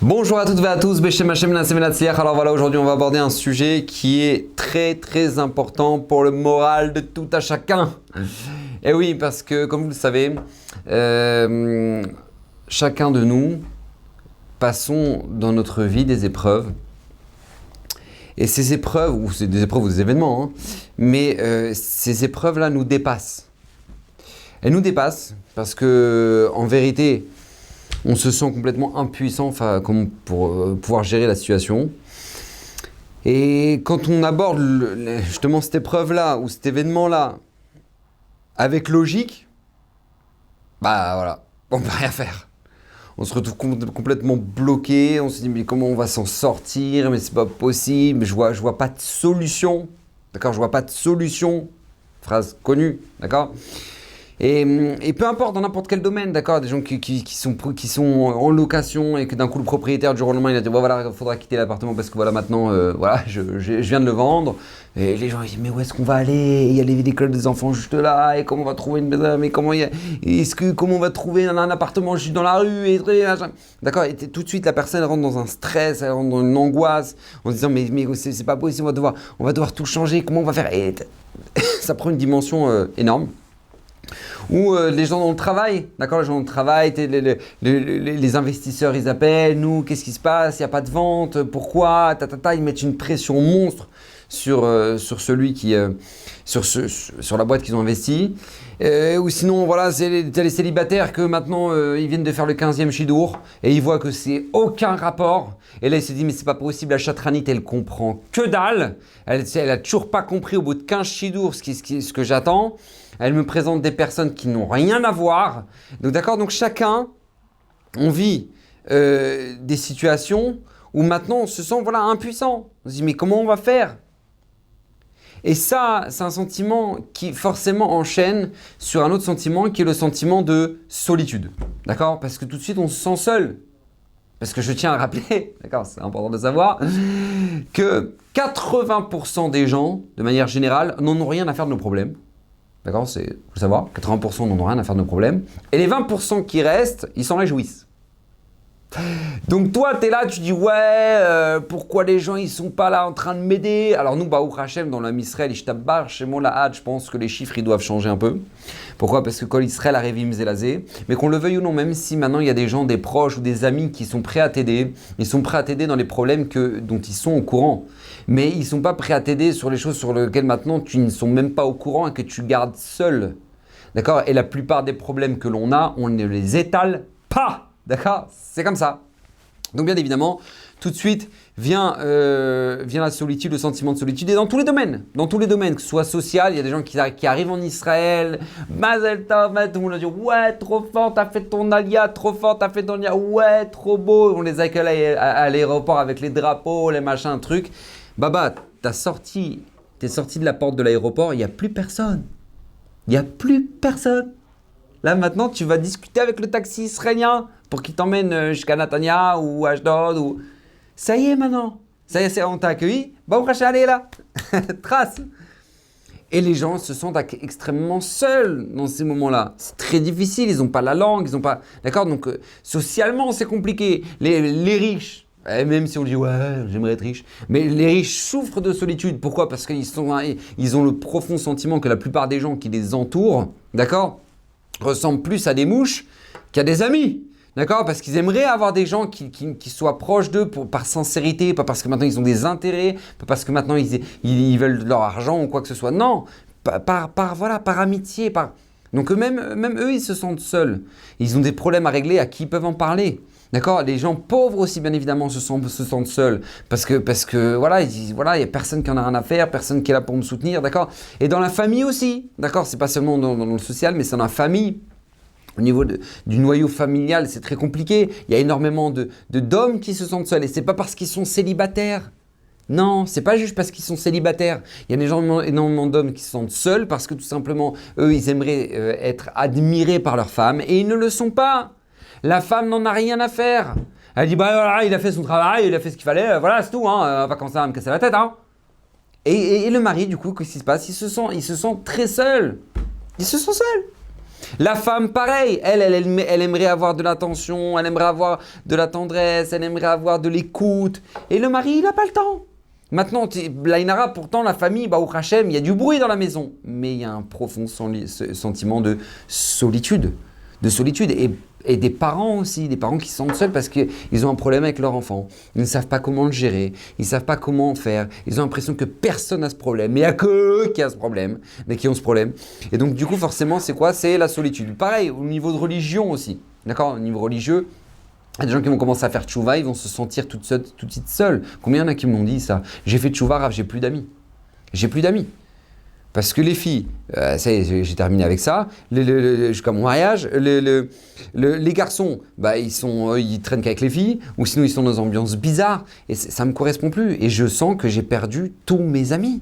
Bonjour à toutes et à tous, Beshem Hashem Naaseh Venatzliach. Alors voilà, aujourd'hui on va aborder un sujet qui est très important pour le moral de tout à chacun. Et oui, parce que comme vous le savez, chacun de nous passons dans notre vie des épreuves. Et ces épreuves, ou c'est des épreuves ou des événements, mais ces épreuves-là nous dépassent. Elles nous dépassent parce que en vérité, on se sent complètement impuissant pour pouvoir gérer la situation. Et quand on aborde justement cette épreuve-là ou cet événement-là avec logique, bah voilà, on ne peut rien faire. On se retrouve complètement bloqué, on se dit mais comment on va s'en sortir, mais c'est pas possible, je vois pas de solution, d'accord, je vois pas de solution, phrase connue, d'accord. Et peu importe, dans n'importe quel domaine, d'accord, des gens qui sont en location et que d'un coup le propriétaire du jour au lendemain il a dit voilà, il faudra quitter l'appartement parce que voilà maintenant voilà, je viens de le vendre. Et les gens ils disent mais où est-ce qu'on va aller? Il y a l'école des enfants juste là, et comment on va trouver une maison, mais comment on va trouver un appartement juste dans la rue et d'accord, et tout de suite la personne rentre dans un stress, elle rentre dans une angoisse en se disant mais c'est pas possible, on va devoir tout changer, comment on va faire? Et ça prend une dimension énorme. Ou les gens dans le travail, d'accord, les gens dans le travail, les investisseurs ils appellent, nous qu'est-ce qui se passe, il n'y a pas de vente, pourquoi, ils mettent une pression monstre sur celui qui, sur la boîte qu'ils ont investi. Ou sinon voilà, t'as les célibataires que maintenant ils viennent de faire le 15e Shidour et ils voient que c'est aucun rapport. Et là ils se disent mais c'est pas possible, la chatranite elle comprend que dalle, elle a toujours pas compris au bout de 15 Shidour ce que j'attends. Elle me présente des personnes qui n'ont rien à voir. Donc d'accord, donc chacun, on vit des situations où maintenant on se sent voilà, impuissant. On se dit mais comment on va faire? Et ça, c'est un sentiment qui forcément enchaîne sur un autre sentiment qui est le sentiment de solitude. D'accord? Parce que tout de suite on se sent seul. Parce que je tiens à rappeler, d'accord, c'est important de savoir, que 80% des gens, de manière générale, n'en ont rien à faire de nos problèmes. D'accord, faut le savoir, 80% n'en ont rien à faire de nos problèmes. Et les 20% qui restent, ils s'en réjouissent. Donc toi, tu es là, tu dis ouais, pourquoi les gens ils sont pas là en train de m'aider? Alors nous, Baruch Hashem, dans l'âme Israël, Ishtabbar, chez Molahad, je pense que les chiffres ils doivent changer un peu. Pourquoi? Parce que quand Israël arrive Zelazé, mais qu'on le veuille ou non, même si maintenant il y a des gens, des proches ou des amis qui sont prêts à t'aider, ils sont prêts à t'aider dans les problèmes dont ils sont au courant. Mais ils ne sont pas prêts à t'aider sur les choses sur lesquelles maintenant tu ne sont même pas au courant et que tu gardes seul. D'accord? Et la plupart des problèmes que l'on a, on ne les étale pas. D'accord? C'est comme ça. Donc bien évidemment, tout de suite vient la solitude, le sentiment de solitude, et dans tous les domaines, que ce soit social, il y a des gens qui arrivent en Israël, Mazel Tov, tout le monde dit ouais, trop fort, t'as fait ton alia, trop fort, t'as fait ton alia, ouais, trop beau, on les accueille à l'aéroport avec les drapeaux, les machins, trucs. Baba, t'es sorti de la porte de l'aéroport, il n'y a plus personne. Il n'y a plus personne. Là maintenant, tu vas discuter avec le taxi israélien pour qu'il t'emmène jusqu'à Natania ou Ashdod ou... Ça y est maintenant. Ça y est, on t'a accueilli. Bah, allez là. Trace. Et les gens se sentent extrêmement seuls dans ces moments-là. C'est très difficile, ils n'ont pas la langue, ils n'ont pas... D'accord? Donc, socialement, c'est compliqué. Les riches, même si on dit ouais, j'aimerais être riche, mais les riches souffrent de solitude. Pourquoi? Parce qu'ils ont le profond sentiment que la plupart des gens qui les entourent, d'accord, ressemblent plus à des mouches qu'à des amis. D'accord? Parce qu'ils aimeraient avoir des gens qui soient proches d'eux par sincérité, pas parce que maintenant ils ont des intérêts, pas parce que maintenant ils veulent leur argent ou quoi que ce soit. Non, par amitié. Donc même eux, ils se sentent seuls. Ils ont des problèmes à régler, à qui ils peuvent en parler. D'accord? Les gens pauvres aussi, bien évidemment, se sentent seuls. Parce que voilà, ils disent, voilà, il n'y a personne qui en a rien à faire, personne qui est là pour me soutenir, d'accord? Et dans la famille aussi, d'accord? C'est pas seulement dans le social, mais c'est dans la famille. Au niveau du noyau familial, c'est très compliqué. Il y a énormément d'hommes qui se sentent seuls. Et c'est pas parce qu'ils sont célibataires. Non, c'est pas juste parce qu'ils sont célibataires. Il y a énormément d'hommes qui se sentent seuls parce que tout simplement, eux, ils aimeraient être admirés par leur femme et ils ne le sont pas. La femme n'en a rien à faire. Elle dit, bah voilà, il a fait son travail, il a fait ce qu'il fallait, voilà, c'est tout, hein, on va commencer à me casser la tête, hein. Et le mari, du coup, qu'est-ce qui se passe? Il se sent très seul. Il se sent seul. La femme, pareil, elle aimerait avoir de l'attention, elle aimerait avoir de la tendresse, elle aimerait avoir de l'écoute. Et le mari, il n'a pas le temps. Maintenant, l'Aïnara, pourtant, la famille, au Hachem, il y a du bruit dans la maison. Mais il y a un profond sentiment de solitude. Et des parents aussi, des parents qui se sentent seuls parce qu'ils ont un problème avec leur enfant. Ils ne savent pas comment le gérer, ils ne savent pas comment faire. Ils ont l'impression que personne n'a ce problème, mais il n'y a que eux qui ont ce problème, mais qui ont ce problème. Et donc du coup, forcément, c'est quoi? C'est la solitude. Pareil, au niveau de religion aussi. D'accord? Au niveau religieux, il y a des gens qui vont commencer à faire tchouva, ils vont se sentir tout de suite seuls. Combien il y en a qui m'ont dit ça? J'ai fait tchouva, Rav, j'ai plus d'amis. J'ai plus d'amis. Parce que les filles, ça y est, j'ai terminé avec ça, jusqu'à mon mariage, les garçons, ils traînent qu'avec les filles, ou sinon ils sont dans des ambiances bizarres, et ça ne me correspond plus. Et je sens que j'ai perdu tous mes amis.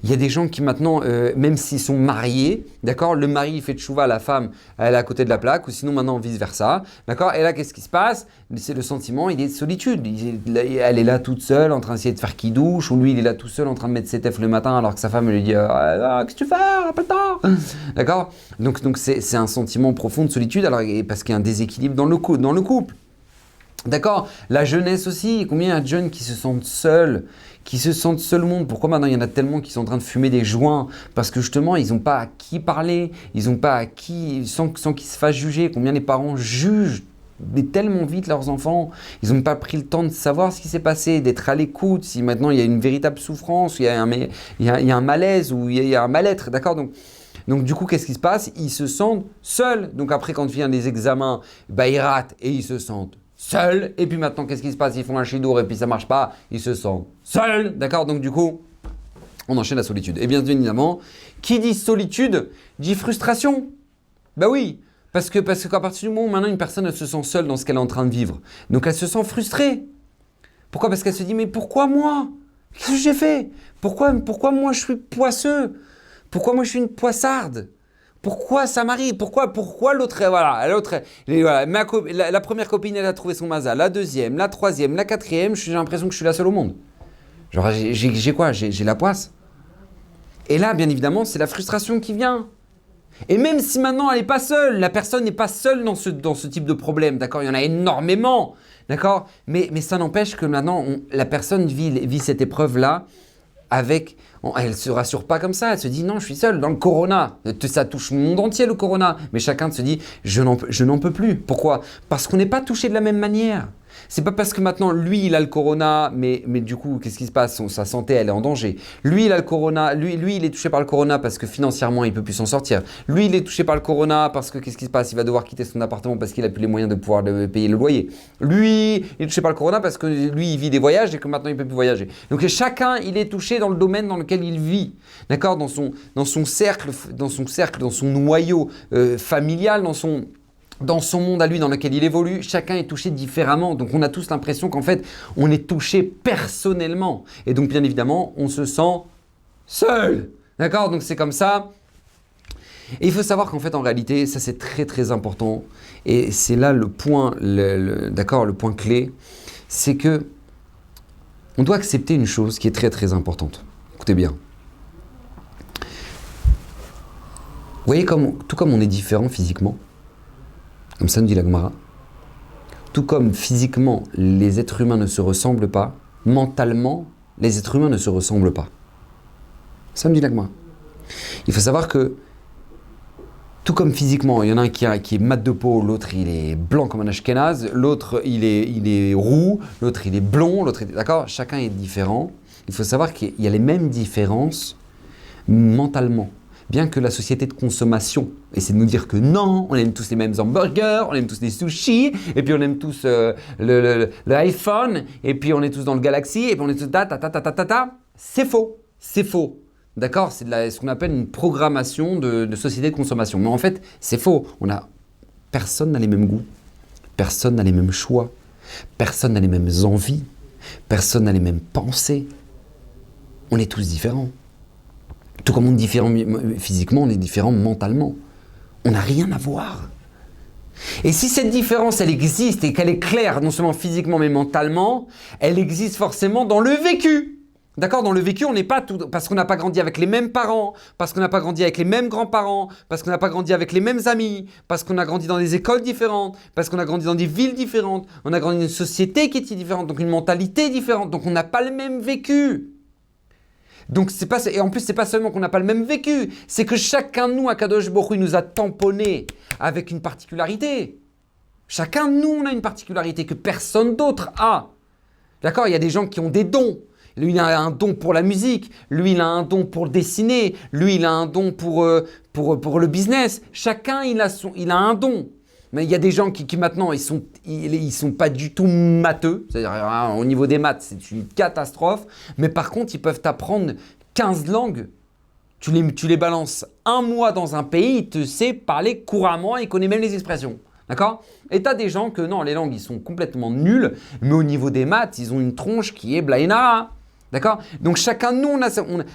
Il y a des gens qui maintenant, même s'ils sont mariés, d'accord, le mari il fait tchouva, la femme elle est à côté de la plaque, ou sinon maintenant vice versa, d'accord. Et là qu'est-ce qui se passe? C'est le sentiment, il est de solitude. Elle est là toute seule en train d'essayer de faire qui douche, ou lui il est là tout seul en train de mettre ses tefs le matin alors que sa femme lui dit qu'est-ce que tu fais? On n'a pas le temps. D'accord. Donc c'est un sentiment profond de solitude, alors parce qu'il y a un déséquilibre dans le couple. D'accord. La jeunesse aussi. Combien il y a de jeunes qui se sentent seuls? Qui se sentent seuls au monde. Pourquoi maintenant il y en a tellement qui sont en train de fumer des joints? Parce que justement, ils n'ont pas à qui parler, ils n'ont pas à qui, sans qu'ils se fassent juger. Combien les parents jugent tellement vite leurs enfants, ils n'ont pas pris le temps de savoir ce qui s'est passé, d'être à l'écoute, si maintenant il y a une véritable souffrance, il y a un malaise ou il y a un mal-être, d'accord? Donc du coup, qu'est-ce qui se passe? Ils se sentent seuls. Donc après, quand viennent les examens, ils ratent et ils se sentent seuls. Et puis maintenant, qu'est-ce qui se passe? Ils font un chidour et puis ça marche pas, ils se sentent seuls. D'accord? Donc du coup, on enchaîne la solitude. Et bien évidemment, qui dit solitude dit frustration. Ben oui, parce qu'à partir du moment où maintenant une personne elle se sent seule dans ce qu'elle est en train de vivre, donc elle se sent frustrée. Pourquoi? Parce qu'elle se dit mais pourquoi moi? Qu'est-ce que j'ai fait? Pourquoi moi je suis poisseux? Pourquoi moi je suis une poissarde? Pourquoi ça m'arrive? Pourquoi l'autre, la première copine, elle a trouvé son maza, la deuxième, la troisième, la quatrième, j'ai l'impression que je suis la seule au monde. Genre, j'ai quoi? J'ai la poisse. Et là, bien évidemment, c'est la frustration qui vient. Et même si maintenant, elle n'est pas seule, la personne n'est pas seule dans ce type de problème, d'accord? Il y en a énormément, d'accord? Mais ça n'empêche que maintenant, la personne vit cette épreuve-là elle ne se rassure pas comme ça, elle se dit non, je suis seule dans le corona, ça touche le monde entier le corona, mais chacun se dit je n'en peux plus. Pourquoi? Parce qu'on n'est pas touché de la même manière. C'est pas parce que maintenant lui il a le corona, mais du coup qu'est-ce qui se passe? Sa santé elle est en danger. Lui il a le corona, lui il est touché par le corona parce que financièrement il peut plus s'en sortir. Lui il est touché par le corona parce que qu'est-ce qui se passe? Il va devoir quitter son appartement parce qu'il a plus les moyens de pouvoir payer le loyer. Lui il est touché par le corona parce que lui il vit des voyages et que maintenant il peut plus voyager. Donc chacun il est touché dans le domaine dans lequel il vit, d'accord, dans son cercle, dans son noyau familial, dans son monde à lui dans lequel il évolue, chacun est touché différemment. Donc on a tous l'impression qu'en fait, on est touché personnellement. Et donc bien évidemment, on se sent seul. D'accord? Donc c'est comme ça. Et il faut savoir qu'en fait, en réalité, ça c'est très très important. Et c'est là le point, le point clé. C'est que on doit accepter une chose qui est très très importante. Écoutez bien. Vous voyez, tout comme on est différent physiquement, comme ça nous dit la Gemara, tout comme physiquement les êtres humains ne se ressemblent pas, mentalement les êtres humains ne se ressemblent pas. Ça me dit la Gemara. Il faut savoir que tout comme physiquement, il y en a un qui est mat de peau, l'autre il est blanc comme un ashkénaze, l'autre il est roux, l'autre il est blond, d'accord, chacun est différent. Il faut savoir qu'il y a les mêmes différences mentalement. Bien que la société de consommation essaie de nous dire que non, on aime tous les mêmes hamburgers, on aime tous les sushis, et puis on aime tous le iPhone, et puis on est tous dans le Galaxy, et puis on est tous c'est faux. D'accord? C'est ce qu'on appelle une programmation de société de consommation. Mais en fait, c'est faux. Personne n'a les mêmes goûts, personne n'a les mêmes choix, personne n'a les mêmes envies, personne n'a les mêmes pensées. On est tous différents. Tout comme on est différent physiquement, on est différent mentalement. On n'a rien à voir. Et si cette différence, elle existe et qu'elle est claire, non seulement physiquement mais mentalement, elle existe forcément dans le vécu. D'accord? Dans le vécu, on n'est pas tout... Parce qu'on n'a pas grandi avec les mêmes parents, parce qu'on n'a pas grandi avec les mêmes grands-parents, parce qu'on n'a pas grandi avec les mêmes amis, parce qu'on a grandi dans des écoles différentes, parce qu'on a grandi dans des villes différentes, on a grandi dans une société qui était différente, donc une mentalité différente, donc on n'a pas le même vécu. Donc c'est pas... Et en plus, c'est pas seulement qu'on n'a pas le même vécu, c'est que chacun de nous, Akadosh Baruch Hu, il nous a tamponné avec une particularité. Chacun de nous, on a une particularité que personne d'autre a. D'accord? Il y a des gens qui ont des dons. Lui, il a un don pour la musique. Lui, il a un don pour dessiner. Lui, il a un don pour le business. Chacun, il a un don. Mais il y a des gens qui maintenant, ils sont pas du tout matheux. C'est-à-dire, au niveau des maths, c'est une catastrophe. Mais par contre, ils peuvent t'apprendre 15 langues. Tu les balances un mois dans un pays, il te sait parler couramment, il connaît même les expressions. D'accord? Et tu as des gens que non, les langues, ils sont complètement nuls, mais au niveau des maths, ils ont une tronche qui est blainara. D'accord? Donc chacun de nous,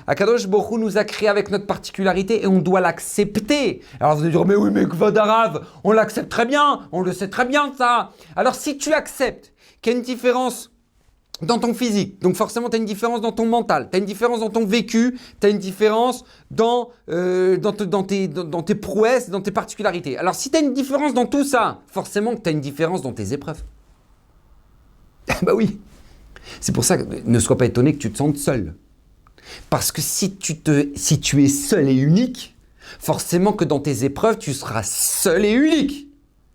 Akadosh Baruch Hu nous a créé avec notre particularité et on doit l'accepter. Alors vous allez dire, mais oui, mais Kvodarav, on l'accepte très bien, on le sait très bien ça. Alors si tu acceptes qu'il y a une différence dans ton physique, donc forcément tu as une différence dans ton mental, tu as une différence dans ton vécu, tu as une différence dans tes prouesses, dans tes particularités. Alors si tu as une différence dans tout ça, forcément que tu as une différence dans tes épreuves. Bah oui. C'est pour ça que ne sois pas étonné que tu te sentes seul. Parce que si tu es seul et unique, forcément que dans tes épreuves, tu seras seul et unique.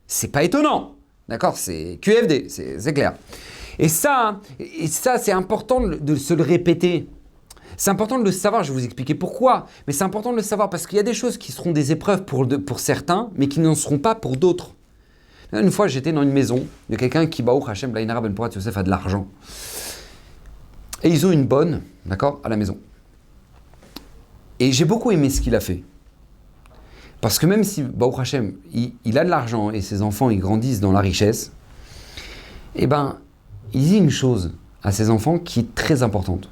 C'est pas étonnant. D'accord? C'est QFD, c'est clair. Et ça, c'est important de se le répéter. C'est important de le savoir, je vais vous expliquer pourquoi. Mais c'est important de le savoir parce qu'il y a des choses qui seront des épreuves pour certains, mais qui n'en seront pas pour d'autres. Une fois, j'étais dans une maison de quelqu'un qui, Baruch Hashem, Blainara Ben Porat Yosef, a de l'argent. Et ils ont une bonne, d'accord, à la maison. Et j'ai beaucoup aimé ce qu'il a fait. Parce que même si, Baruch Hashem, il a de l'argent et ses enfants, ils grandissent dans la richesse, eh ben, il dit une chose à ses enfants qui est très importante.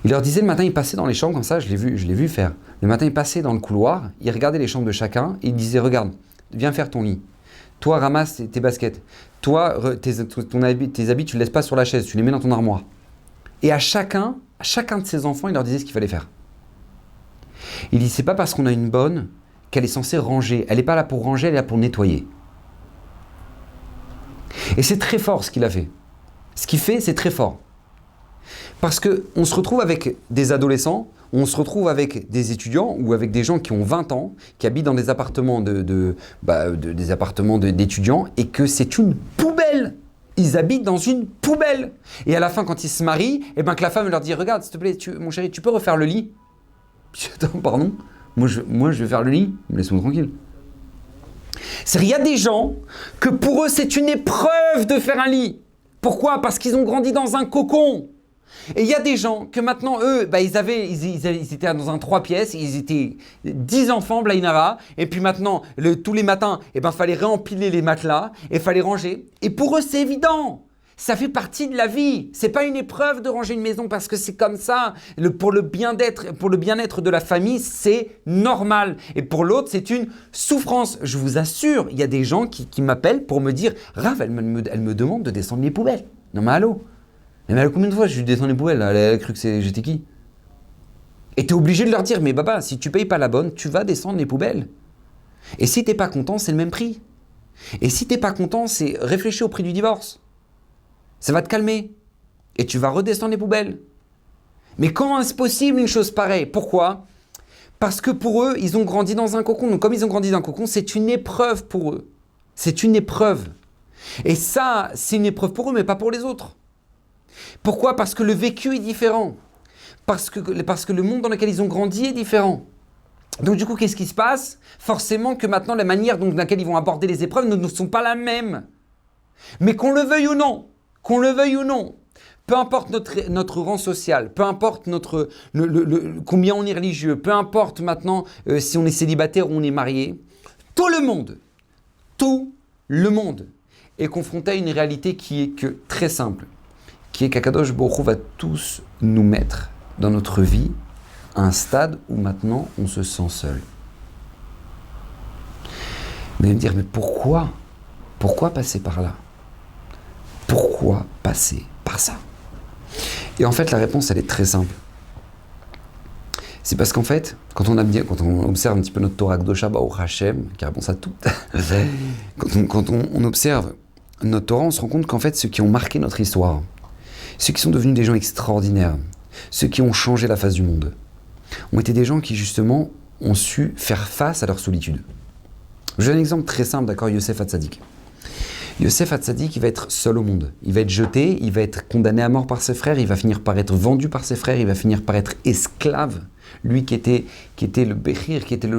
Il leur disait le matin, il passait dans les chambres comme ça, je l'ai vu faire. Le matin, il passait dans le couloir, il regardait les chambres de chacun et il disait, regarde, viens faire ton lit. Toi, ramasse tes baskets. Toi, tes habits, tu ne laisses pas sur la chaise, tu les mets dans ton armoire. Et à chacun de ses enfants, il leur disait ce qu'il fallait faire. Il dit, c'est pas parce qu'on a une bonne qu'elle est censée ranger. Elle n'est pas là pour ranger, elle est là pour nettoyer. Et c'est très fort ce qu'il a fait. Ce qu'il fait, c'est très fort. Parce qu'on se retrouve avec des adolescents, on se retrouve avec des étudiants ou avec des gens qui ont 20 ans, qui habitent dans des appartements des appartements d'étudiants et que c'est une poubelle. Ils habitent dans une poubelle. Et à la fin, quand ils se marient, eh ben que la femme leur dit, regarde, s'il te plaît, mon chéri, tu peux refaire le lit? Attends, pardon, moi je vais faire le lit, laisse-moi tranquille. Il y a des gens que pour eux, c'est une épreuve de faire un lit. Pourquoi? Parce qu'ils ont grandi dans un cocon. Et il y a des gens que maintenant, eux, ils étaient dans un 3 pièces, ils étaient 10 enfants, Blainara, et puis maintenant, tous les matins, fallait réempiler les matelas, et fallait ranger. Et pour eux, c'est évident. Ça fait partie de la vie. C'est pas une épreuve de ranger une maison parce que c'est comme ça. Pour le bien-être de la famille, c'est normal. Et pour l'autre, c'est une souffrance. Je vous assure, il y a des gens qui m'appellent pour me dire, Rav, elle me demande de descendre les poubelles. Non mais allô? Mais combien de fois je lui descends les poubelles? Elle a cru que j'étais qui? Et tu es obligé de leur dire, mais papa, si tu payes pas la bonne, tu vas descendre les poubelles. Et si t'es pas content, c'est le même prix. Et si t'es pas content, c'est réfléchir au prix du divorce. Ça va te calmer. Et tu vas redescendre les poubelles. Mais comment est-ce possible une chose pareille? Pourquoi? Parce que pour eux, ils ont grandi dans un cocon. Donc comme ils ont grandi dans un cocon, c'est une épreuve pour eux. C'est une épreuve. Et ça, c'est une épreuve pour eux, mais pas pour les autres. Pourquoi? Parce que le vécu est différent. Parce que le monde dans lequel ils ont grandi est différent. Donc du coup, qu'est-ce qui se passe? Forcément que maintenant, la manière dans laquelle ils vont aborder les épreuves ne sont pas la même. Mais qu'on le veuille ou non, peu importe notre rang social, peu importe combien on est religieux, peu importe maintenant si on est célibataire ou on est marié, tout le monde est confronté à une réalité qui est que très simple, qui est qu'Akadosh Baruch Hu va tous nous mettre dans notre vie à un stade où maintenant on se sent seul. Vous allez me dire, mais pourquoi passer par là? Pourquoi passer par ça? Et en fait, la réponse, elle est très simple. C'est parce qu'en fait, quand on observe un petit peu notre Torah Kdosha, Baruch Hashem, qui répond à tout, quand on observe notre Torah, on se rend compte qu'en fait, ceux qui ont marqué notre histoire, ceux qui sont devenus des gens extraordinaires, ceux qui ont changé la face du monde, ont été des gens qui, justement, ont su faire face à leur solitude. Je donne un exemple très simple, d'accord, Yosef Hatzadik. Yosef Hatzadik, il va être seul au monde. Il va être jeté, il va être condamné à mort par ses frères, il va finir par être vendu par ses frères, il va finir par être esclave. Lui qui était le Bechir, qui était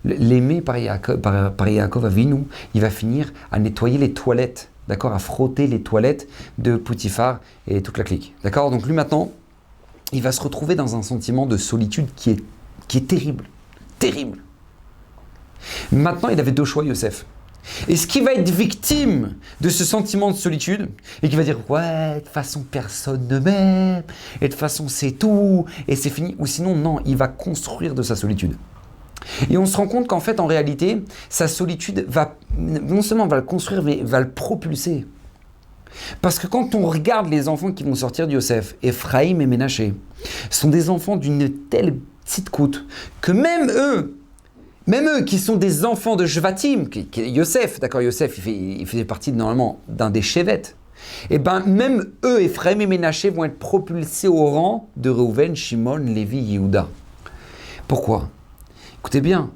l'aimé par Yaakov Avinu, il va finir à nettoyer les toilettes, d'accord, à frotter les toilettes de Potiphar et toute la clique. D'accord. Donc lui maintenant, il va se retrouver dans un sentiment de solitude qui est terrible. Terrible. Maintenant, il avait deux choix, Yosef. Est-ce qu'il va être victime de ce sentiment de solitude et qu'il va dire « Ouais, de toute façon, personne ne m'aime, et de toute façon, c'est tout, et c'est fini » ou sinon, non, il va construire de sa solitude. Et on se rend compte qu'en fait, en réalité, sa solitude va, non seulement va le construire, mais va le propulser. Parce que quand on regarde les enfants qui vont sortir de Yosef, Ephraïm et Ménaché, sont des enfants d'une telle petite coûte que même eux qui sont des enfants de Shvatim, Yosef, d'accord, Yosef, il faisait partie normalement d'un des Shevet, et ben même eux, Ephraim et Ménaché, vont être propulsés au rang de Reuven, Shimon, Lévi, Yehuda. Pourquoi? Écoutez bien,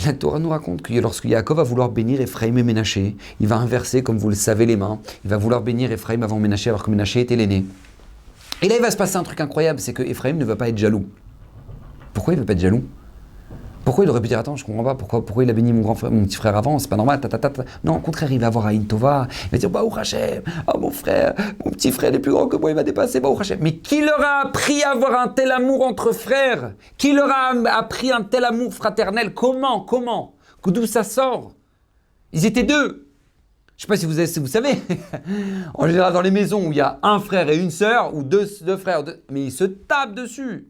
la Torah nous raconte que lorsque Yaakov va vouloir bénir Ephraim et Ménaché, il va inverser, comme vous le savez, les mains, il va vouloir bénir Ephraim avant Ménaché, alors que Ménaché était l'aîné. Et là, il va se passer un truc incroyable, c'est que Ephraim ne va pas être jaloux. Pourquoi il ne veut pas être jaloux? Pourquoi il aurait pu dire, attends, je comprends pas, pourquoi il a béni mon petit frère avant, c'est pas normal, Non, au contraire, il va avoir Aïn Tova, il va dire, Baruch Hashem, oh mon frère, mon petit frère est plus grand que moi, il va dépasser, Baruch Hashem. Mais qui leur a appris à avoir un tel amour entre frères? Qui leur a appris un tel amour fraternel? Comment? D'où ça sort? Ils étaient deux. Je sais pas si vous savez, en général dans les maisons où il y a un frère et une sœur, ou deux frères, mais ils se tapent dessus.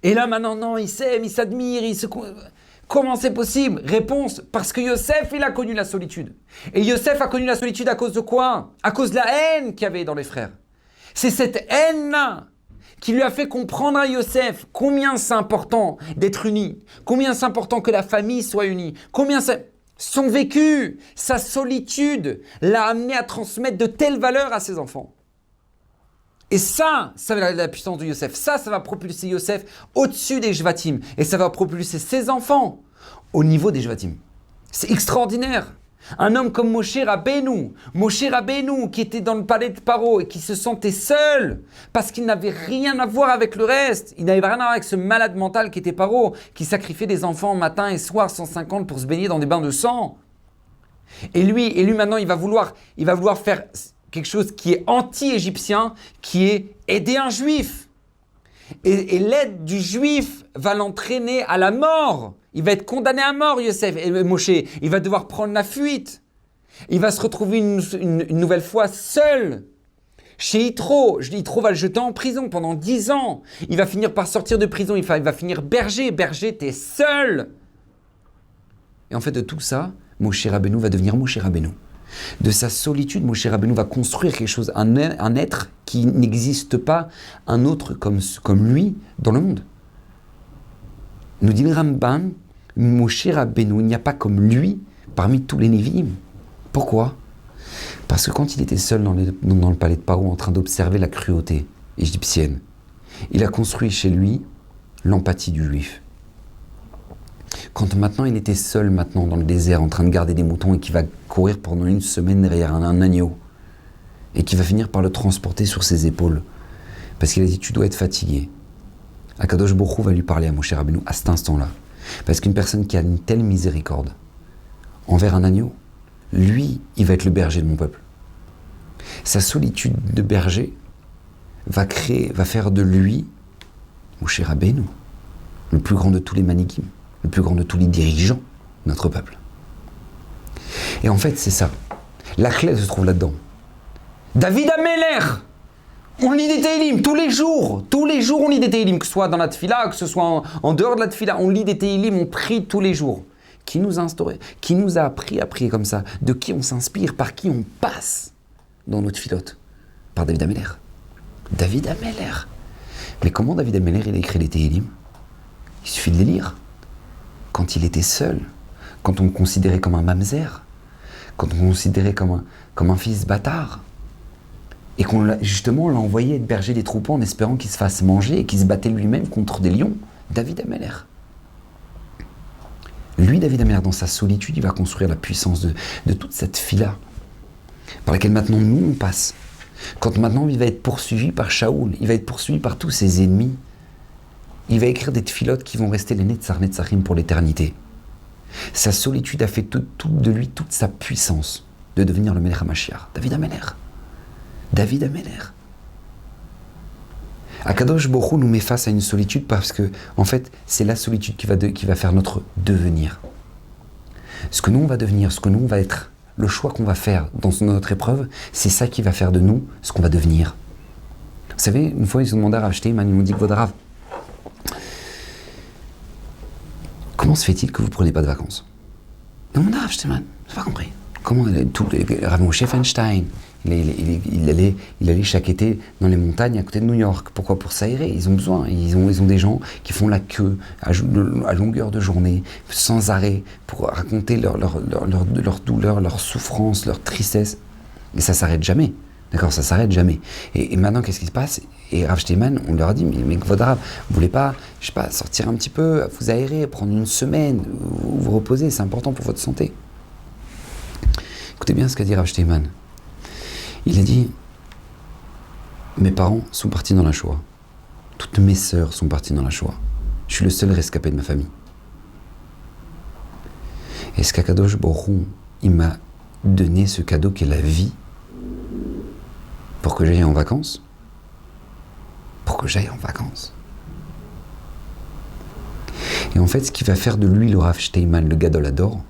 Et là maintenant, non, ils s'aiment, ils s'admirent, Comment c'est possible? Réponse, parce que Yosef, il a connu la solitude. Et Yosef a connu la solitude à cause de quoi? À cause de la haine qu'il y avait dans les frères. C'est cette haine-là qui lui a fait comprendre à Yosef combien c'est important d'être unis, combien c'est important que la famille soit unie, combien son vécu, sa solitude l'a amené à transmettre de telles valeurs à ses enfants. Et ça va la puissance de Yosef. Ça va propulser Yosef au-dessus des Shvatim. Et ça va propulser ses enfants au niveau des Shvatim. C'est extraordinaire. Un homme comme Moshe Rabbeinu qui était dans le palais de Paro et qui se sentait seul parce qu'il n'avait rien à voir avec le reste. Il n'avait rien à voir avec ce malade mental qui était Paro, qui sacrifiait des enfants matin et soir 150 pour se baigner dans des bains de sang. Et lui maintenant, il va vouloir faire quelque chose qui est anti-égyptien, qui est aider un juif. Et l'aide du juif va l'entraîner à la mort. Il va être condamné à mort, Yosef, et Moshe. Il va devoir prendre la fuite. Il va se retrouver une nouvelle fois seul. Chez Yitro. Yitro va le jeter en prison pendant 10 ans. Il va finir par sortir de prison. Il va finir berger. Berger, t'es seul. Et en fait, de tout ça, Moshe Rabbeinu va devenir Moshe Rabbeinu. De sa solitude, Moshe Rabbeinu va construire quelque chose, un être qui n'existe pas, un autre comme lui dans le monde. Nous dit le Ramban, Moshe Rabbeinu, il n'y a pas comme lui parmi tous les Nevi'im. Pourquoi? Parce que quand il était seul dans le palais de Paro en train d'observer la cruauté égyptienne, il a construit chez lui l'empathie du juif. Quand maintenant il était seul dans le désert en train de garder des moutons et qui va courir pendant une semaine derrière un agneau et qui va finir par le transporter sur ses épaules parce qu'il a dit tu dois être fatigué. Akadosh Baruch Hu va lui parler à Moshe Rabbeinu à cet instant-là parce qu'une personne qui a une telle miséricorde envers un agneau, lui, il va être le berger de mon peuple. Sa solitude de berger va faire de lui Moshe Rabbeinu, le plus grand de tous les manikim, le plus grand de tous les dirigeants de notre peuple. Et en fait, c'est ça. La clé se trouve là-dedans. David Ameller, on lit des Tehillim tous les jours on lit des Tehillim, que ce soit dans la Tfila, que ce soit en dehors de la Tfila, on lit des Tehillim, on prie tous les jours. Qui nous a instauré, qui nous a appris à prier comme ça, de qui on s'inspire, par qui on passe dans notre filote? Par David Ameller. David Ameller. Mais comment David Ameller il a écrit les Tehillim? Il suffit de les lire. Quand il était seul, quand on le considérait comme un mamzer, quand on le considérait comme un fils bâtard, et qu'on l'a envoyé être berger des troupeaux en espérant qu'il se fasse manger et qu'il se battait lui-même contre des lions, David Ameller. Lui, David Ameller, dans sa solitude, il va construire la puissance de toute cette fila par laquelle maintenant nous on passe. Quand maintenant il va être poursuivi par Shaoul, il va être poursuivi par tous ses ennemis, il va écrire des tfilotes qui vont rester les Netzar Netzarim pour l'éternité. Sa solitude a fait de lui toute sa puissance de devenir le Melech HaMashiach. David Ameller. David Ameller. Akadosh Baruch Hu nous met face à une solitude parce que, en fait, c'est la solitude qui va faire notre devenir. Ce que nous on va devenir, ce que nous on va être, le choix qu'on va faire dans notre épreuve, c'est ça qui va faire de nous ce qu'on va devenir. Vous savez, une fois ils ont demandé à Rav Steinman, ils m'ont dit, Rav, comment se fait-il que vous ne prenez pas de vacances? Ils m'ont demandé à Rav Steinman, je n'ai pas compris. Comment Rav Moshe Feinstein, il allait chaque été dans les montagnes à côté de New York. Pourquoi? Pour s'aérer. Ils ont besoin. Ils ont des gens qui font la queue à longueur de journée, sans arrêt, pour raconter leur douleur, leur souffrance, leur tristesse. Et ça ne s'arrête jamais. D'accord, ça ne s'arrête jamais. Et maintenant, qu'est-ce qui se passe? Et Rav Steinman, on leur a dit, mais Rav, vous voulez pas, je sais pas, sortir un petit peu, vous aérer, prendre une semaine, vous reposer, c'est important pour votre santé. Écoutez bien ce qu'a dit Rav Steinman. Il a dit, mes parents sont partis dans la Shoah. Toutes mes sœurs sont parties dans la Shoah. Je suis le seul rescapé de ma famille. Et ce qu'Akadosh Baruch Hu, il m'a donné ce cadeau qu'est la vie pour que j'aille en vacances. Pour que j'aille en vacances. Et en fait, ce qui va faire de lui le Rav Steinman, le Gadol Hador,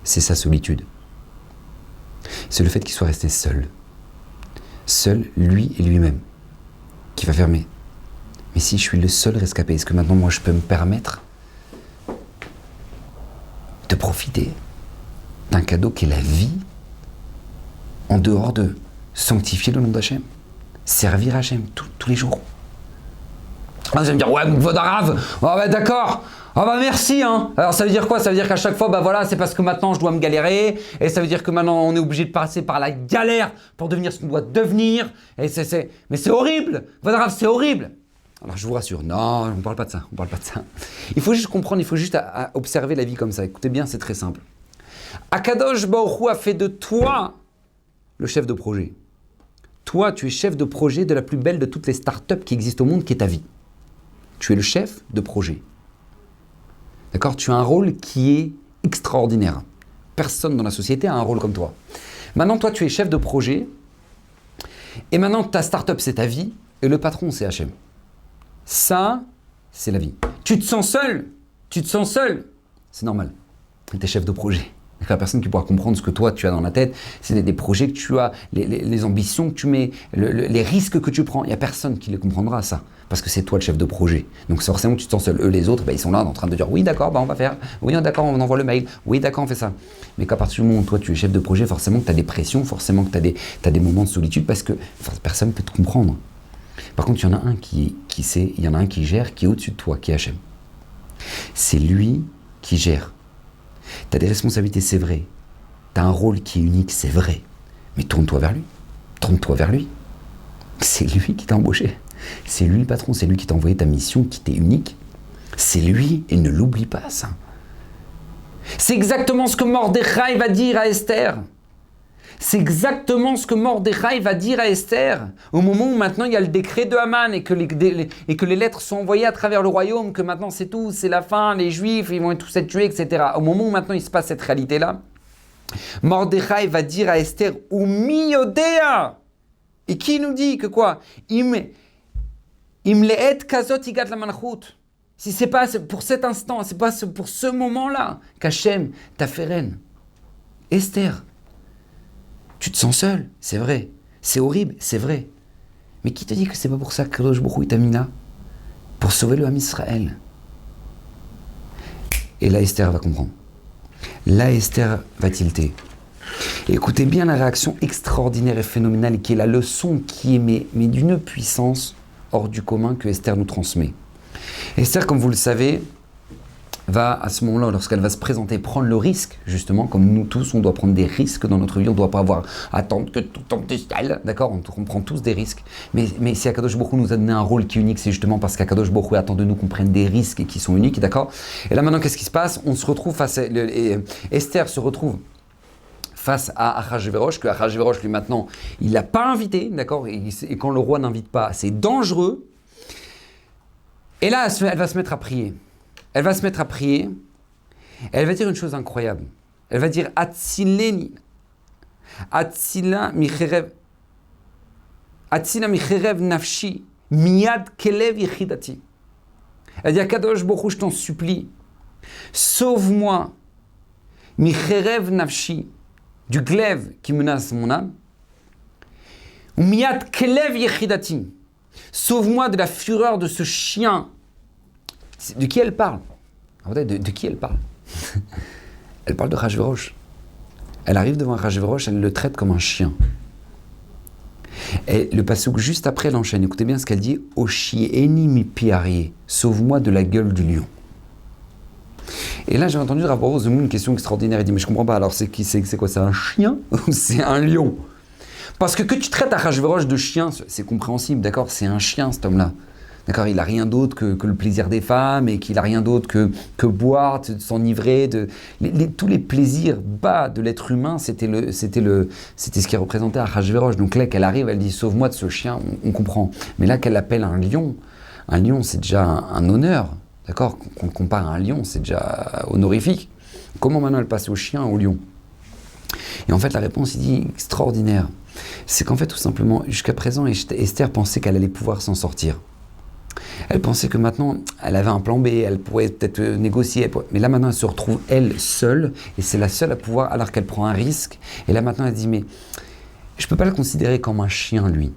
c'est sa solitude. C'est le fait qu'il soit resté seul. Seul, lui et lui-même. Qui va faire, mais si je suis le seul rescapé, est-ce que maintenant moi je peux me permettre de profiter d'un cadeau qui est la vie, en dehors de sanctifier le nom d'Hachem, servir Hachem tous les jours? Vous allez me dire, ouais, Vodarav, oh bah d'accord, oh bah merci, hein. Alors ça veut dire quoi? Ça veut dire qu'à chaque fois, bah voilà, c'est parce que maintenant je dois me galérer, et ça veut dire que maintenant on est obligé de passer par la galère pour devenir ce qu'on doit devenir, mais c'est horrible, Vodarav, c'est horrible. Alors je vous rassure, non, on ne parle pas de ça, Il faut juste comprendre, il faut juste observer la vie comme ça. Écoutez bien, c'est très simple. Akadosh Baruch Hu a fait de toi le chef de projet. Toi, tu es chef de projet de la plus belle de toutes les startups qui existent au monde, qui est ta vie. Tu es le chef de projet. D'accord? Tu as un rôle qui est extraordinaire. Personne dans la société a un rôle comme toi. Maintenant, toi, tu es chef de projet. Et maintenant, ta startup, c'est ta vie. Et le patron, c'est Hachem. Ça, c'est la vie. Tu te sens seul. C'est normal. Tu es chef de projet. La personne qui pourra comprendre ce que toi tu as dans la tête, c'est des projets que tu as, les ambitions que tu mets, les risques que tu prends. Il n'y a personne qui les comprendra ça, parce que c'est toi le chef de projet. Donc forcément tu te sens seul. Eux les autres, ils sont là en train de dire oui d'accord, on va faire, oui d'accord on envoie le mail, oui d'accord on fait ça. Mais qu'à partir du moment où toi tu es chef de projet, forcément que tu as des pressions, forcément que tu as des moments de solitude, parce que personne ne peut te comprendre. Par contre il y en a un qui sait, il y en a un qui gère, qui est au-dessus de toi, qui est Hachem. C'est lui qui gère. Tu as des responsabilités, c'est vrai. Tu as un rôle qui est unique, c'est vrai. Mais tourne-toi vers lui. C'est lui qui t'a embauché. C'est lui le patron, c'est lui qui t'a envoyé ta mission qui t'est unique. C'est lui, et ne l'oublie pas ça. C'est exactement ce que Mordechai va dire à Esther. C'est exactement ce que Mordechai va dire à Esther au moment où maintenant il y a le décret de Haman et que les lettres sont envoyées à travers le royaume, que maintenant c'est tout, c'est la fin, les Juifs, ils vont tous être tués, etc. Au moment où maintenant il se passe cette réalité-là, Mordechai va dire à Esther « Umi yodea » Et qui nous dit que quoi? Im le'et kazot igat la malchut. Si c'est pas pour cet instant, c'est pas pour ce moment-là qu'Hachem t'a fait reine. Esther, tu te sens seul, c'est vrai. C'est horrible, c'est vrai. Mais qui te dit que c'est pas pour ça que Kadosh Baruch Hu t'a mis là? Pour sauver le Ham Israël. Et là, Esther va comprendre. Là, Esther va tilter. Et écoutez bien la réaction extraordinaire et phénoménale qui est la leçon qui est mais d'une puissance. hors du commun que Esther nous transmet. Esther, comme vous le savez, va à ce moment-là, lorsqu'elle va se présenter, prendre le risque, justement, comme nous tous, on doit prendre des risques dans notre vie, on ne doit pas attendre que tout tombe du ciel, d'accord, on prend tous des risques, mais si Akadosh Baruch Hu nous a donné un rôle qui est unique, c'est justement parce qu'Akadosh Baruch Hu attend de nous qu'on prenne des risques et qui sont uniques, d'accord. Et là maintenant, qu'est-ce qui se passe? On se retrouve Esther se retrouve face à Achashverosh, que Achashverosh, lui maintenant, il l'a pas invité, d'accord, et quand le roi n'invite pas, c'est dangereux. Et là, elle va se mettre à prier. Elle va se mettre à prier. Elle va dire une chose incroyable. Elle va dire Atzileni, Atzila micherev nafshi, miyad kelev yichidati. Elle dit Kadosh Baruch Hu, je t'en supplie, sauve-moi, micherev nafshi, du glaive qui menace mon âme, ou miyad kelev yichidati. Sauve-moi de la fureur de ce chien. De qui elle parle? De qui elle parle? Elle parle de Achashverosh. Elle arrive devant Achashverosh, elle le traite comme un chien. Et le passouk juste après, elle enchaîne. Écoutez bien ce qu'elle dit. Oshieni mi piari, sauve-moi de la gueule du lion. Et là, j'ai entendu Rav Baruch Zemmoun une question extraordinaire. Il dit, mais je comprends pas, alors c'est quoi? C'est un chien ou c'est un lion? Parce que tu traites Achashverosh de chien, c'est compréhensible, d'accord? C'est un chien, cet homme-là. D'accord, il n'a rien d'autre que le plaisir des femmes et qu'il n'a rien d'autre que boire, de s'enivrer. Tous les plaisirs bas de l'être humain, c'était ce qui représentait Achashverosh. Donc là, qu'elle arrive, elle dit « Sauve-moi de ce chien », on comprend. Mais là, qu'elle l'appelle un lion, c'est déjà un honneur. D'accord, qu'on le compare à un lion, c'est déjà honorifique. Comment maintenant elle passe au chien, au lion? Et en fait, la réponse, il dit extraordinaire. C'est qu'en fait, tout simplement, jusqu'à présent, Esther pensait qu'elle allait pouvoir s'en sortir. Elle pensait que maintenant, elle avait un plan B, elle pourrait peut-être négocier, mais là maintenant, elle se retrouve elle seule, et c'est la seule à pouvoir, alors qu'elle prend un risque. Et là maintenant, elle dit, mais je ne peux pas le considérer comme un chien, lui.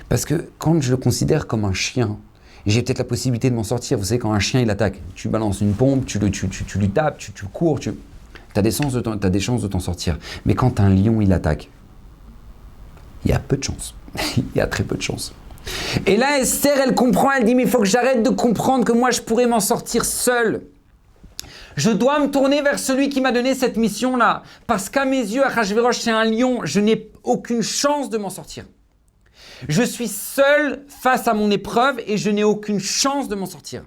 Parce que quand je le considère comme un chien, j'ai peut-être la possibilité de m'en sortir. Vous savez, quand un chien, il attaque, tu balances une pompe, tu lui tapes, tu cours, tu as des chances de t'en sortir. Mais quand un lion, il attaque, il y a peu de chance. Il y a très peu de chance. Et là, Esther, elle comprend, elle dit, mais il faut que j'arrête de comprendre que moi, je pourrais m'en sortir seule. Je dois me tourner vers celui qui m'a donné cette mission-là. Parce qu'à mes yeux, Achashverosh, c'est un lion. Je n'ai aucune chance de m'en sortir. Je suis seule face à mon épreuve et je n'ai aucune chance de m'en sortir.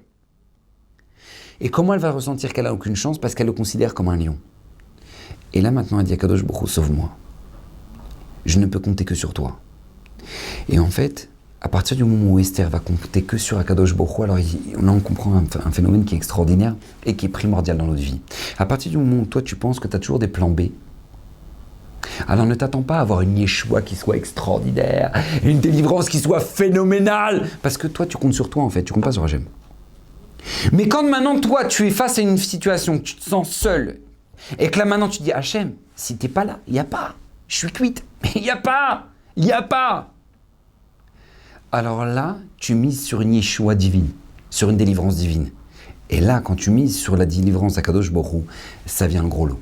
Et comment elle va ressentir qu'elle n'a aucune chance? Parce qu'elle le considère comme un lion. Et là, maintenant, elle dit à Kadosh Baruch Hu, sauve-moi. Je ne peux compter que sur toi. Et en fait, à partir du moment où Esther va compter que sur Akadosh Baruch Hu, alors là on comprend un phénomène qui est extraordinaire et qui est primordial dans notre vie. À partir du moment où toi tu penses que tu as toujours des plans B, alors ne t'attends pas à avoir une Yeshua qui soit extraordinaire, une délivrance qui soit phénoménale, parce que toi tu comptes sur toi en fait, tu comptes pas sur Hachem. Mais quand maintenant toi tu es face à une situation, tu te sens seul, et que là maintenant tu dis Hachem, si t'es pas là, il n'y a pas, je suis cuite, il n'y a pas. Alors là, tu mises sur une Yeshua divine, sur une délivrance divine. Et là, quand tu mises sur la délivrance d'Akadosh Baruch Hu, ça vient le gros lot.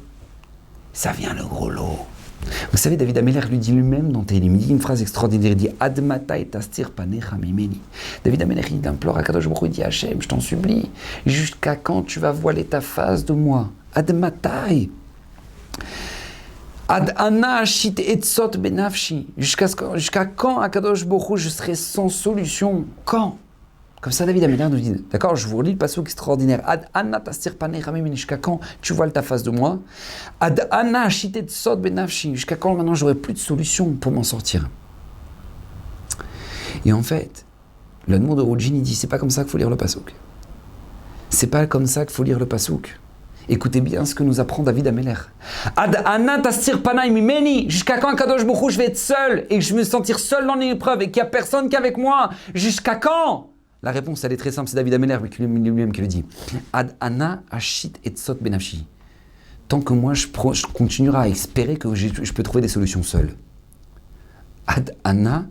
Vous savez, David Ameller lui dit lui-même dans Tehillim, il dit une phrase extraordinaire, il dit « Ad matai tastir panecha mimeni » David Ameller, il implore Akadosh Baruch Hu, il dit « Hachem, je t'en supplie, jusqu'à quand tu vas voiler ta face de moi? Ad matai » Ad ana ashit etzot benafshi. Jusqu'à quand, Akadosh Baruch Hu, je serai sans solution? Quand? Comme ça, David Ameller nous dit, d'accord, je vous relis le passouk extraordinaire. Ad ana tastir panei ramim, jusqu'à quand tu voiles ta face de moi? Ad ana ashit etzot benafshi. Jusqu'à quand maintenant j'aurai plus de solution pour m'en sortir? Et en fait, l'Admor de Roujin, il dit, c'est pas comme ça qu'il faut lire le passouk. C'est pas comme ça qu'il faut lire le passouk. Écoutez bien ce que nous apprend David Ameller. Ad ana tastir panai mimeni. Jusqu'à quand, Kadosh Baruch Hu, je vais être seul et que je vais me sentir seul dans l'épreuve et qu'il n'y a personne qu'avec moi? Jusqu'à quand? La réponse, elle est très simple, c'est David Ameller lui-même qui le dit. Ad ana ashit etzot benafshi. Tant que moi, je continuerai à espérer que je peux trouver des solutions seul. Ad ana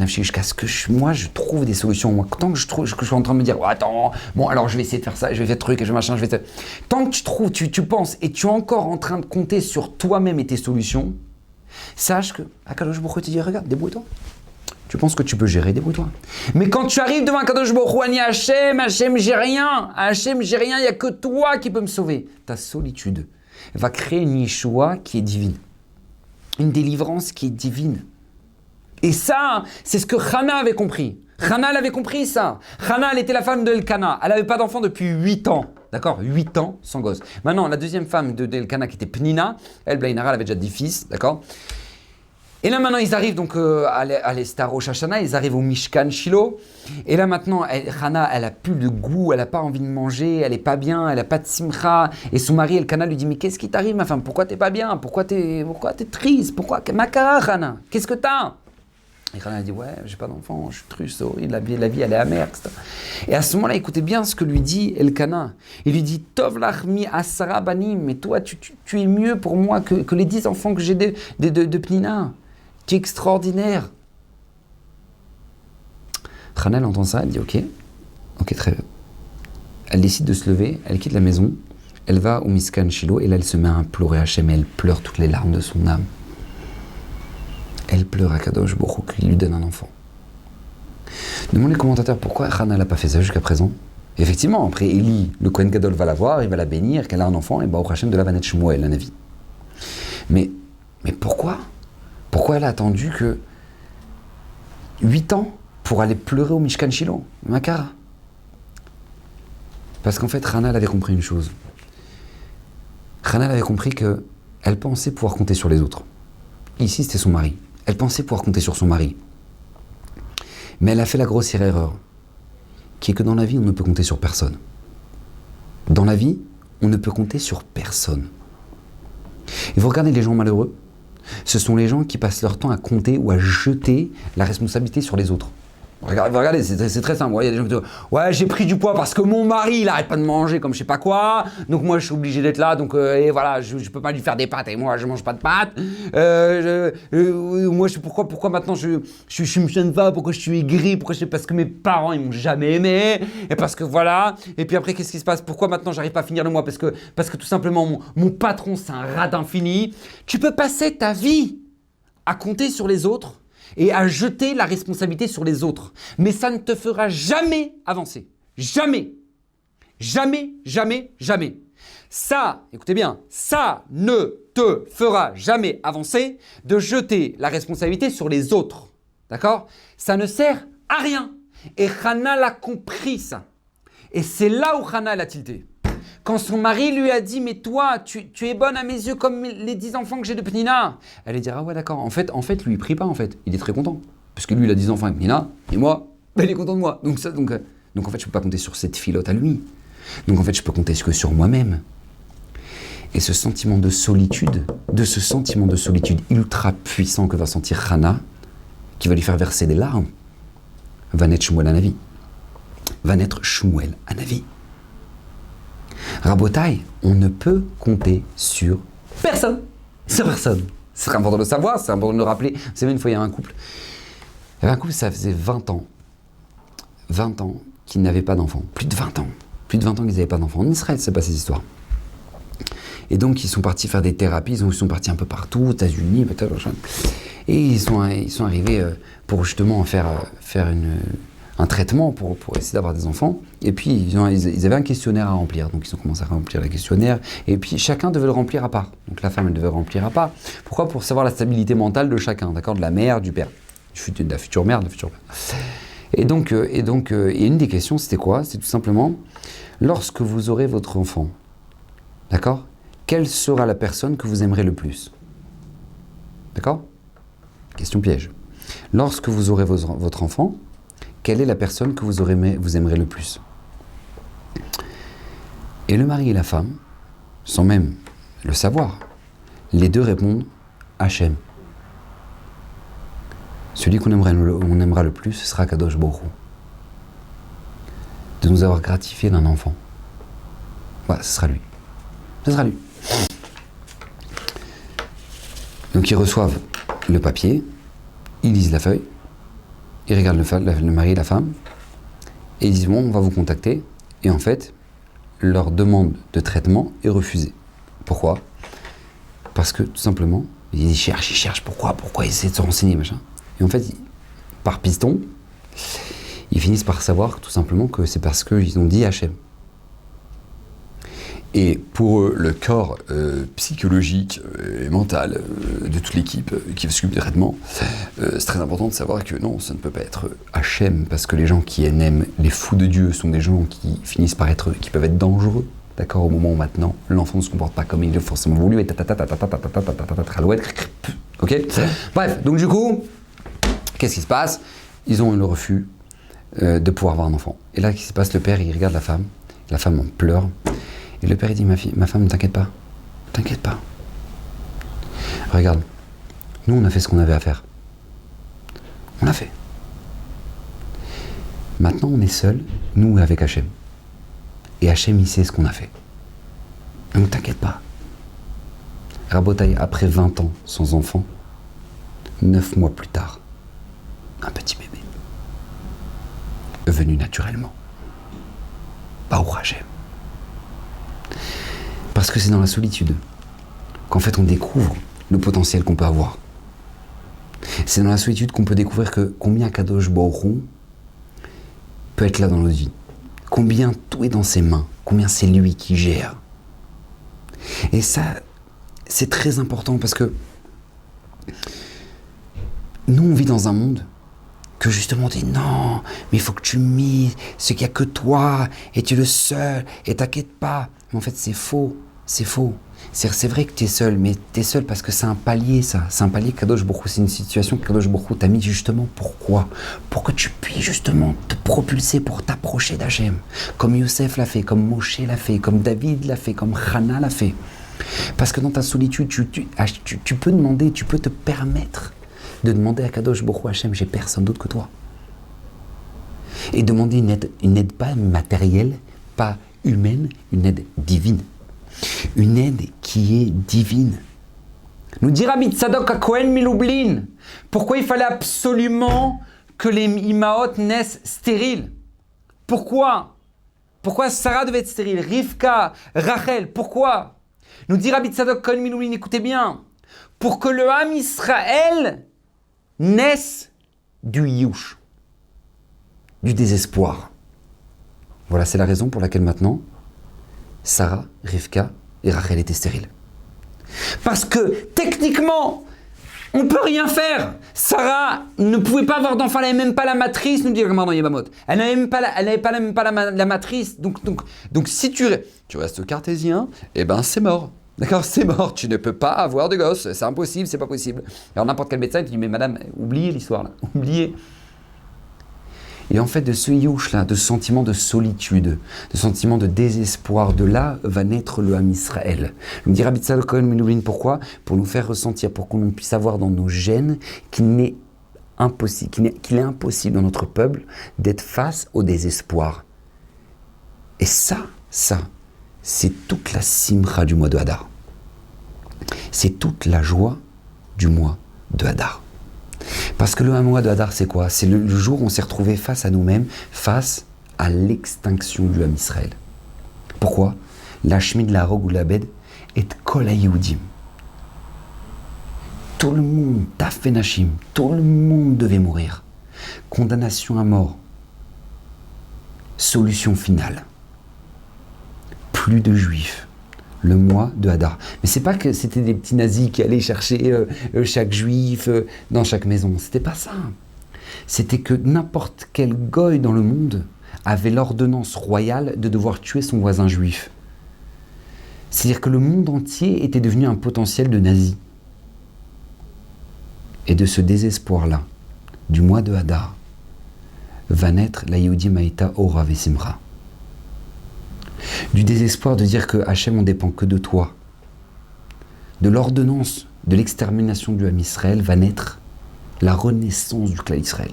jusqu'à ce que moi je trouve des solutions. Moi, tant que je suis en train de me dire, oh, attends, bon alors je vais essayer de faire ça, je vais faire truc, je vais machin, tant que tu trouves, tu penses et tu es encore en train de compter sur toi-même et tes solutions, sache que Akadosh Baruch Hu te dit, regarde, débrouille-toi. Tu penses que tu peux gérer, débrouille-toi. Mais quand tu arrives devant un Kadosh Baruch Hu, Ani Hachem, j'ai rien. Hachem, j'ai rien, il n'y a que toi qui peux me sauver. Ta solitude va créer une Yeshua qui est divine. Une délivrance qui est divine. Et ça, c'est ce que Hana avait compris. Hana, elle avait compris ça. Hana, elle était la femme de Elkana. Elle n'avait pas d'enfant depuis 8 ans. D'accord, 8 ans sans gosse. Maintenant, la deuxième femme de Elkana, qui était Pnina, elle, Blainara, elle avait déjà 10 fils. D'accord. Et là, maintenant, ils arrivent donc à l'Estar Rosh Hashanah, ils arrivent au Mishkan Shiloh. Et là, maintenant, Hana, elle a plus de goût, elle n'a pas envie de manger, elle n'est pas bien, elle n'a pas de simcha. Et son mari, Elkana, lui dit, mais qu'est-ce qui t'arrive, ma femme? Pourquoi t'es pas bien? Pourquoi t'es triste? Pourquoi? Makara, Hana, qu'est-ce que t'as? Et Hana a dit, ouais, j'ai pas d'enfant, je suis triste, c'est horrible, la vie, elle est amère, etc. Et à ce moment-là, écoutez bien ce que lui dit Elkana. Il lui dit, Tov lachmi asara banim, mais toi, tu es mieux pour moi que les 10 enfants que j'ai de Pnina. Tu es extraordinaire. Hana, elle entend ça, elle dit, ok, très bien. Elle décide de se lever, elle quitte la maison, elle va au Mishkan Shiloh, et là, elle se met à implorer Hachem, et elle pleure toutes les larmes de son âme. Elle pleure à Kadosh Baruch Hu qui lui donne un enfant. Demande les commentateurs pourquoi Hana n'a pas fait ça jusqu'à présent. Et effectivement, après Eli, le Kohen Gadol va la voir, il va la bénir, qu'elle a un enfant, et Baruch Hashem de la va naître Shmuel, un avis. Mais pourquoi? Pourquoi elle a attendu que 8 ans pour aller pleurer au Mishkan Shiloh, Makara? Parce qu'en fait, Hana, elle avait compris une chose. Hana, elle avait compris qu'elle pensait pouvoir compter sur les autres. Ici, c'était son mari. Elle pensait pouvoir compter sur son mari. Mais elle a fait la grossière erreur, qui est que dans la vie, on ne peut compter sur personne. Dans la vie, on ne peut compter sur personne. Et vous regardez les gens malheureux, ce sont les gens qui passent leur temps à compter ou à jeter la responsabilité sur les autres. Regardez, c'est très simple. Il y a des gens qui disent « Ouais, j'ai pris du poids parce que mon mari, il arrête pas de manger comme je sais pas quoi. Donc moi, je suis obligé d'être là. Donc et voilà, je peux pas lui faire des pâtes. Et moi, je mange pas de pâtes. Moi, pourquoi maintenant je me chaîne pas? Pourquoi je suis aigri? Parce que mes parents, ils m'ont jamais aimé. Et parce que voilà. Et puis après, qu'est-ce qui se passe? Pourquoi maintenant, j'arrive pas à finir le mois? Parce que tout simplement, mon patron, c'est un rat d'infini. Tu peux passer ta vie à compter sur les autres et à jeter la responsabilité sur les autres. Mais ça ne te fera jamais avancer. Jamais. Jamais, jamais, jamais. Ça, écoutez bien, ça ne te fera jamais avancer de jeter la responsabilité sur les autres. D'accord? Ça ne sert à rien. Et Hana l'a compris ça. Et c'est là où Hana l'a tilté. Quand son mari lui a dit « Mais toi, tu es bonne à mes yeux comme les 10 enfants que j'ai de Pnina », elle a dit « Ah ouais, d'accord. En fait, lui, il prie pas, en fait. Il est très content. Parce que lui, il a 10 enfants avec Pnina, et moi, il est content de moi. Donc en fait, je peux pas compter sur cette filote à lui. Donc en fait, je peux compter que sur moi-même. » Et ce sentiment de solitude ultra puissant que va sentir Hana, qui va lui faire verser des larmes, va naître Shmuel Hanavi. Rabotai, on ne peut compter sur personne. Sur personne. C'est important de le savoir, c'est important de le rappeler. Vous savez, une fois, il y a un couple. Ça faisait 20 ans. 20 ans qu'ils n'avaient pas d'enfants. Plus de 20 ans. Plus de 20 ans qu'ils n'avaient pas d'enfants. En Israël, c'est pas ces histoires. Et donc, ils sont partis faire des thérapies. Ils sont partis un peu partout, aux États-Unis, peut-être. Et ils sont arrivés pour justement faire un traitement pour essayer d'avoir des enfants. Et puis, ils avaient un questionnaire à remplir. Donc, ils ont commencé à remplir le questionnaire. Et puis, chacun devait le remplir à part. Donc, la femme, elle devait remplir à part. Pourquoi? Pour savoir la stabilité mentale de chacun, d'accord? De la mère, du père. De la future mère, de la future père. Et une des questions, c'était quoi? C'est tout simplement, lorsque vous aurez votre enfant, d'accord? Quelle sera la personne que vous aimerez le plus? D'accord? Question piège. Lorsque vous aurez votre enfant, quelle est la personne que vous aimerez le plus? Et le mari et la femme, sans même le savoir, les deux répondent Hachem. Celui qu'on aimera le plus, ce sera Kadosh Baruch Hu. De nous avoir gratifié d'un enfant. Voilà, ce sera lui. Ce sera lui. Donc ils reçoivent le papier, ils lisent la feuille, ils regardent le mari et la femme, et ils disent bon, on va vous contacter. Et en fait, leur demande de traitement est refusée. Pourquoi? Parce que tout simplement, ils cherchent, pourquoi ils essaient de se renseigner, machin. Et en fait, par piston, ils finissent par savoir tout simplement que c'est parce qu'ils ont dit Hachem. Et pour eux, le corps psychologique et mental de toute l'équipe qui va s'occuper du traitement, c'est très important de savoir que non, ça ne peut pas être Hachem, parce que les gens qui aiment les fous de Dieu sont des gens qui finissent par être, qui peuvent être dangereux, d'accord, au moment où maintenant l'enfant ne se comporte pas comme il l'a forcément voulu, et ok. Bref, donc du coup, qu'est-ce qui se passe? Ils ont eu le refus de pouvoir avoir un enfant. Et là, qu'est-ce qui se passe? Le père, il regarde la femme en pleure. Et le père, il dit, ma femme, ne t'inquiète pas. T'inquiète pas. Regarde, nous, on a fait ce qu'on avait à faire. On l'a fait. Maintenant, on est seuls, nous, avec Hachem. Et Hachem, il sait ce qu'on a fait. Donc, t'inquiète pas. Rabotaï, après 20 ans sans enfant, 9 mois plus tard, un petit bébé. Venu naturellement. Baruch Hachem. Parce que c'est dans la solitude qu'en fait on découvre le potentiel qu'on peut avoir. C'est dans la solitude qu'on peut découvrir que combien Kadosh Baruch Hu peut être là dans notre vie. Combien tout est dans ses mains. Combien c'est lui qui gère. Et ça, c'est très important parce que nous on vit dans un monde que justement on dit non, mais il faut que tu mises, c'est qu'il n'y a que toi, et tu es le seul, et t'inquiète pas. Mais en fait c'est faux. C'est faux. C'est vrai que tu es seul, mais tu es seul parce que c'est un palier, ça. C'est un palier Kadosh Baruch Hu. C'est une situation que Kadosh Baruch Hu t'a mis justement. Pourquoi? Pour que tu puisses justement te propulser pour t'approcher d'Hachem. Comme Yosef l'a fait, comme Moshe l'a fait, comme David l'a fait, comme Hana l'a fait. Parce que dans ta solitude, tu peux demander, tu peux te permettre de demander à Kadosh Baruch Hu, Hachem, j'ai personne d'autre que toi. Et demander une aide pas matérielle, pas humaine, une aide divine. Une aide qui est divine. Nous dit Rabbi Tzadok à Cohen Miloublin, pourquoi il fallait absolument que les Imaot naissent stériles? Pourquoi? Pourquoi Sarah devait être stérile? Rivka, Rachel, pourquoi? Nous dit Rabbi Tzadok Cohen Miloublin, écoutez bien, pour que le Ham Israël naisse du Yush, du désespoir. Voilà, c'est la raison pour laquelle maintenant Sarah, Rivka et Rachel étaient stériles. Parce que techniquement, on ne peut rien faire. Sarah ne pouvait pas avoir d'enfant, elle n'avait même pas la matrice, nous dit le Gemara dans Yevamot. Elle n'avait même pas la matrice. Donc si tu restes cartésien, eh ben c'est mort. D'accord, c'est mort, tu ne peux pas avoir de gosse, c'est impossible, c'est pas possible. Alors n'importe quel médecin, il te dit, mais madame, oubliez l'histoire là, oubliez. Et en fait, de ce youch-là, de ce sentiment de solitude, de sentiment de désespoir, de là va naître le Ham Israël. Nous dit Rabbi Tzadok Cohen Miloublin, pourquoi? Pour nous faire ressentir, pour qu'on puisse avoir dans nos gènes qu'il est impossible dans notre peuple d'être face au désespoir. Et ça, c'est toute la simcha du mois de Hadar. C'est toute la joie du mois de Hadar. Parce que le mois de Hadar, c'est quoi? C'est le jour où on s'est retrouvé face à nous-mêmes, face à l'extinction du Ham Israël. Pourquoi? L'Hashmid, la Rogue ou l'Abed est Kol HaYehudim. Tout le monde, Taf Benashim, tout le monde devait mourir. Condamnation à mort. Solution finale. Plus de juifs. Le mois de Hadar. Mais c'est pas que c'était des petits nazis qui allaient chercher chaque juif dans chaque maison. C'était pas ça. C'était que n'importe quel goy dans le monde avait l'ordonnance royale de devoir tuer son voisin juif. C'est-à-dire que le monde entier était devenu un potentiel de nazis. Et de ce désespoir-là, du mois de Hadar, va naître la Yehudi Maïta Ora Vesimra. Du désespoir de dire que Hachem, on dépend que de toi. De l'ordonnance de l'extermination du Ham Israël va naître la renaissance du clan Israël.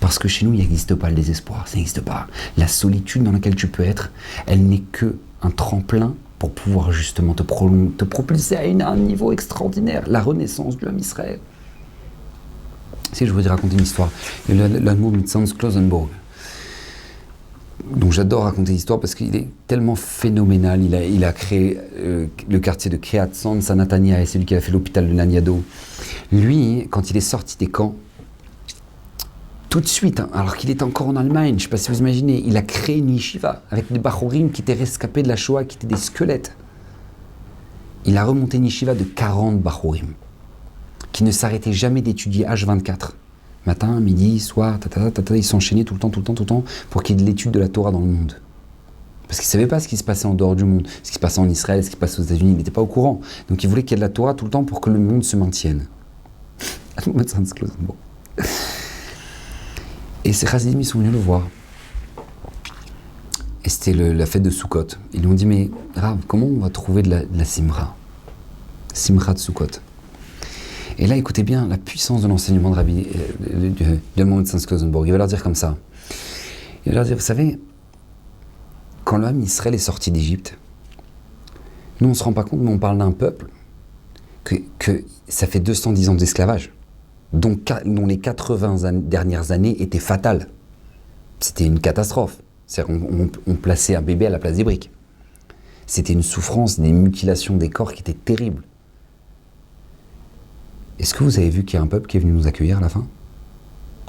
Parce que chez nous, il n'existe pas le désespoir, ça n'existe pas. La solitude dans laquelle tu peux être, elle n'est qu'un tremplin pour pouvoir justement te propulser à un niveau extraordinaire. La renaissance du Ham Israël. Si je voudrais raconter une histoire. L'amour de Mitzans Klausenburg. Donc j'adore raconter l'histoire parce qu'il est tellement phénoménal. Il a créé le quartier de Kiryat Sanatania, et c'est lui qui a fait l'hôpital de Laniado. Lui, quand il est sorti des camps, tout de suite, hein, alors qu'il était encore en Allemagne, je ne sais pas si vous imaginez, il a créé une yeshiva avec des Bachorim qui étaient rescapés de la Shoah, qui étaient des squelettes. Il a remonté une yeshiva de 40 Bachorim, qui ne s'arrêtaient jamais d'étudier H24. Matin, midi, soir, ils s'enchaînaient tout le temps, pour qu'il y ait de l'étude de la Torah dans le monde. Parce qu'il ne savait pas ce qui se passait en dehors du monde, ce qui se passait en Israël, ce qui se passait aux États-Unis, il n'était pas au courant. Donc il voulait qu'il y ait de la Torah tout le temps pour que le monde se maintienne. Et ces chassidim, ils sont venus le voir. Et c'était la fête de Sukkot. Ils lui ont dit, mais Rav, comment on va trouver de la simra? Simra de Sukkot. Et là, écoutez bien la puissance de l'enseignement de Rabbi de Mohamed Sanz-Klosenborg. Il va leur dire comme ça. Il va leur dire, vous savez, quand l'homme Israël est sorti d'Égypte, nous on ne se rend pas compte, mais on parle d'un peuple que ça fait 210 ans d'esclavage, dont les 80 dernières années étaient fatales. C'était une catastrophe. C'est-à-dire on plaçait un bébé à la place des briques. C'était une souffrance, des mutilations des corps qui étaient terribles. Est-ce que vous avez vu qu'il y a un peuple qui est venu nous accueillir à la fin?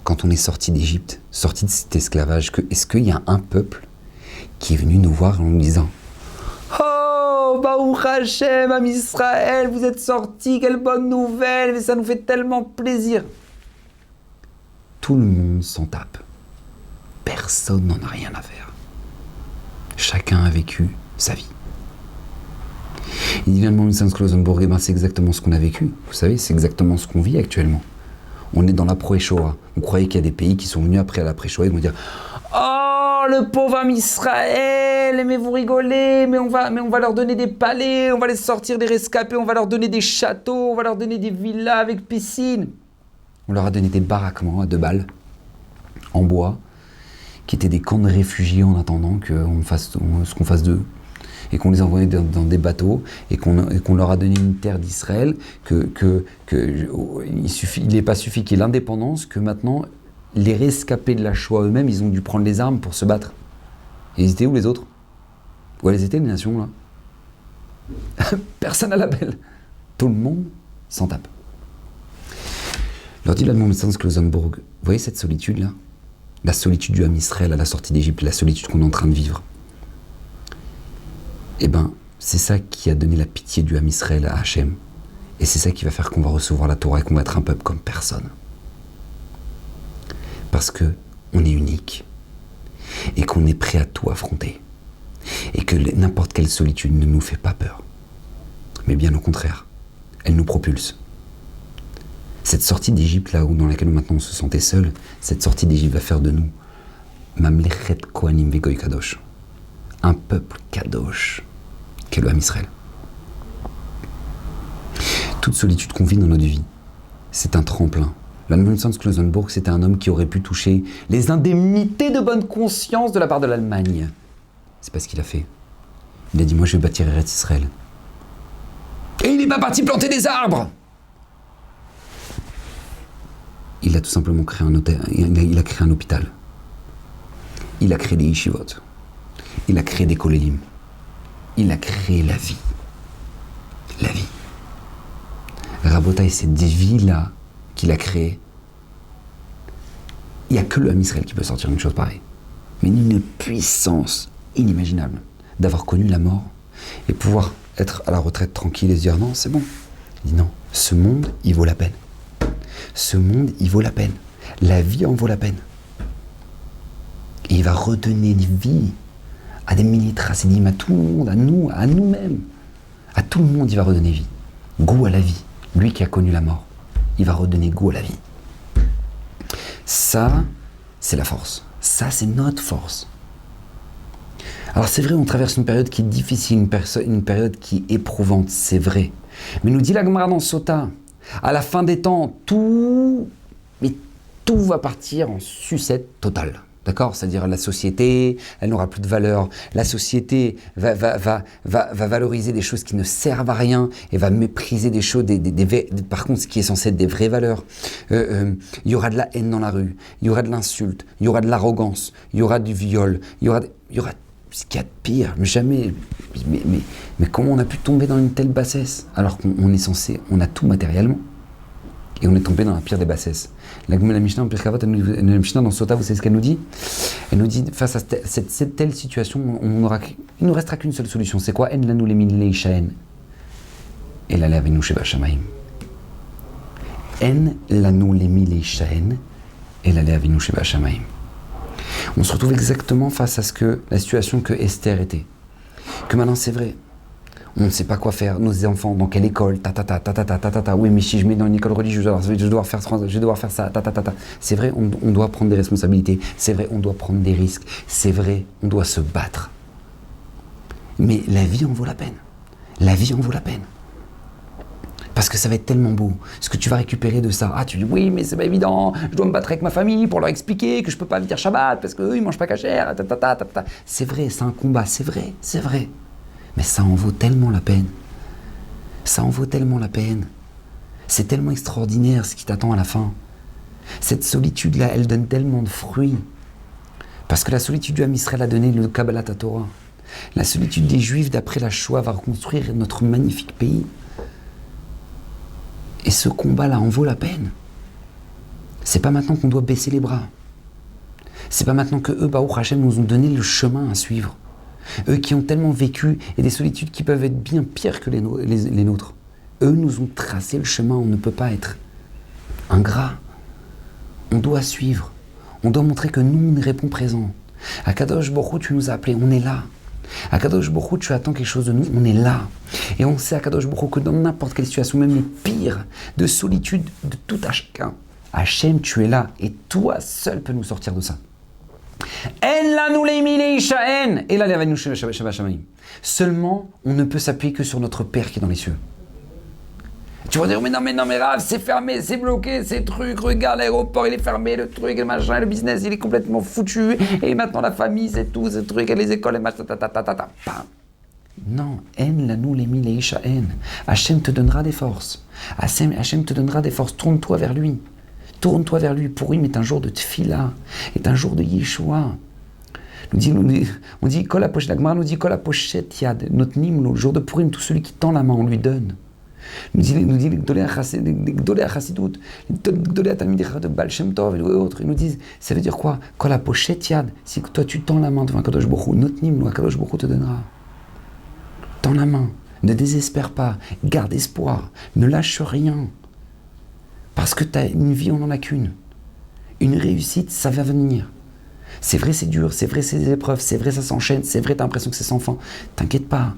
Quand on est sorti d'Égypte, sorti de cet esclavage, est-ce qu'il y a un peuple qui est venu nous voir en nous disant « Oh, Baruch Hashem, Am Israël, vous êtes sortis, quelle bonne nouvelle, mais ça nous fait tellement plaisir !» Tout le monde s'en tape. Personne n'en a rien à faire. Chacun a vécu sa vie. Il dit Mohamed Sanz-Klosenborg, eh ben c'est exactement ce qu'on a vécu. Vous savez, c'est exactement ce qu'on vit actuellement. On est dans l'après-Shoah. Vous croyez qu'il y a des pays qui sont venus après l'après-Shoah et vont dire « Oh, le pauvre Am Israël, mais vous rigolez, mais on va leur donner des palais, on va les sortir des rescapés, on va leur donner des châteaux, on va leur donner des villas avec piscine. » On leur a donné des baraquements à 2 balles, en bois, qui étaient des camps de réfugiés en attendant qu'on fasse ce qu'on fasse d'eux. Et qu'on les envoyait dans des bateaux, et qu'on leur a donné une terre d'Israël, il n'est pas suffi qu'il y ait l'indépendance, que maintenant, les rescapés de la Shoah eux-mêmes, ils ont dû prendre les armes pour se battre. Et ils étaient où les autres? Où elles étaient les nations là? Personne à l'appel. Tout le monde s'en tape. Leur dit l'Allemand Sanz-Klosenborg, vous voyez cette solitude là? La solitude du Ham Israël à la sortie d'Égypte, la solitude qu'on est en train de vivre. Eh bien, c'est ça qui a donné la pitié du Ham Israël à Hachem. Et c'est ça qui va faire qu'on va recevoir la Torah et qu'on va être un peuple comme personne. Parce qu'on est unique. Et qu'on est prêt à tout affronter. Et que n'importe quelle solitude ne nous fait pas peur. Mais bien au contraire, elle nous propulse. Cette sortie d'Égypte, là où dans laquelle maintenant on se sentait seul, cette sortie d'Égypte va faire de nous Mamlechet Kohanim Vegoy Kadosh. Un peuple kadosh qu'est le Ham Israël. Toute solitude qu'on vit dans notre vie, c'est un tremplin. L'Allemand Sanz-Klosenborg, c'était un homme qui aurait pu toucher les indemnités de bonne conscience de la part de l'Allemagne. C'est pas ce qu'il a fait. Il a dit, moi je vais bâtir Eretz Israël. Et il n'est pas parti planter des arbres. Il a tout simplement créé un hôtel, il a créé un hôpital. Il a créé des yeshivot. Il a créé des kolélim. Il a créé la vie. La vie. Rabotaï, cette vie-là qu'il a créée, il n'y a que le Ham Israël qui peut sortir une chose pareille. Mais une puissance inimaginable d'avoir connu la mort et pouvoir être à la retraite tranquille et se dire non, c'est bon. Il dit non, ce monde, il vaut la peine. Ce monde, il vaut la peine. La vie en vaut la peine. Et il va redonner vie à des milliers de chassidim, à tout le monde, à nous-mêmes. À tout le monde, il va redonner vie. Goût à la vie. Lui qui a connu la mort, il va redonner goût à la vie. Ça, c'est la force. Ça, c'est notre force. Alors c'est vrai, on traverse une période qui est difficile, une période qui est éprouvante, c'est vrai. Mais nous dit la Gemara dans Sota, à la fin des temps, tout va partir en sucette totale. D'accord? C'est-à-dire la société, elle n'aura plus de valeur. La société va valoriser des choses qui ne servent à rien et va mépriser des choses, par contre, ce qui est censé être des vraies valeurs. Il y aura de la haine dans la rue, il y aura de l'insulte, il y aura de l'arrogance, il y aura du viol, il y aura ce qu'il y a de pire. Mais jamais. Mais comment on a pu tomber dans une telle bassesse alors qu'on est censé, on a tout matériellement? Et on est tombé dans la pire des bassesses. La Mishnah en Pirkei Avot, la Mishnah dans Sota, vous savez ce qu'elle nous dit? Elle nous dit, face à cette telle situation, il ne nous restera qu'une seule solution. C'est quoi? En lanu lemin leishaen. Et la leavenu sheba shamayim. En lanu lemin leishaen. Et la leavenu sheba shamayim. On se retrouve exactement face à la situation que Esther était. Que maintenant c'est vrai. On ne sait pas quoi faire, nos enfants, dans quelle école, oui, mais si je mets dans une école religieuse, alors je vais devoir faire ça, C'est vrai, on doit prendre des responsabilités. C'est vrai, on doit prendre des risques. C'est vrai, on doit se battre. Mais la vie en vaut la peine. La vie en vaut la peine. Parce que ça va être tellement beau. Ce que tu vas récupérer de ça. Ah, tu dis, oui, mais c'est pas évident. Je dois me battre avec ma famille pour leur expliquer que je peux pas dire Shabbat parce qu'eux, ils mangent pas cachère. C'est vrai, c'est un combat. C'est vrai, c'est vrai. Mais ça en vaut tellement la peine. Ça en vaut tellement la peine. C'est tellement extraordinaire ce qui t'attend à la fin. Cette solitude-là, elle donne tellement de fruits. Parce que la solitude du Ham Israël a donné le Kabbalat Torah. La solitude des Juifs d'après la Shoah va reconstruire notre magnifique pays. Et ce combat-là en vaut la peine. C'est pas maintenant qu'on doit baisser les bras. C'est pas maintenant que eux, Baruch Hashem, nous ont donné le chemin à suivre. Eux qui ont tellement vécu et des solitudes qui peuvent être bien pires que les nôtres. Eux nous ont tracé le chemin, on ne peut pas être ingrat. On doit suivre. On doit montrer que nous, on y répond présent. À Kadosh Baruch Hu, tu nous as appelés, on est là. À Kadosh Baruch Hu, tu attends quelque chose de nous, on est là. Et on sait à Kadosh Baruch Hu que dans n'importe quelle situation, même les pires, de solitude de tout à chacun, Hachem, tu es là et toi seul peux nous sortir de ça. Seulement, on ne peut s'appuyer que sur notre Père qui est dans les cieux. Tu vas dire, mais non, Rav, c'est fermé, c'est bloqué, ces trucs, regarde, l'aéroport, il est fermé, le truc, le machin, le business, il est complètement foutu, et maintenant la famille, c'est tout, ces trucs, et les écoles, les machins, Non, Hachem te donnera des forces. Hachem te donnera des forces, tourne-toi vers lui. Tourne-toi vers lui. Purim est un jour de tfila, est un jour de Yeshua. On dit, Kol HaPoshet, la Gemara nous dit, Kol HaPoshet Yad, notre nimlo, le jour de Purim, tout celui qui tend la main, on lui donne. Nous dit les Gdolei HaChassidut, les Gdolei HaTalmidei de Baal Shem Tov et autres, ils nous disent, ça veut dire quoi? Kol HaPoshet Yad, si toi tu tends la main devant Kadosh Baruch Hu, notre nimlo, Kadosh Baruch Hu te donnera. Tends la main, ne désespère pas, garde espoir, ne lâche rien. Parce que tu as une vie, on n'en a qu'une. Une réussite, ça va venir. C'est vrai, c'est dur, c'est vrai, c'est des épreuves, c'est vrai, ça s'enchaîne, c'est vrai, tu as l'impression que c'est sans fin. T'inquiète pas.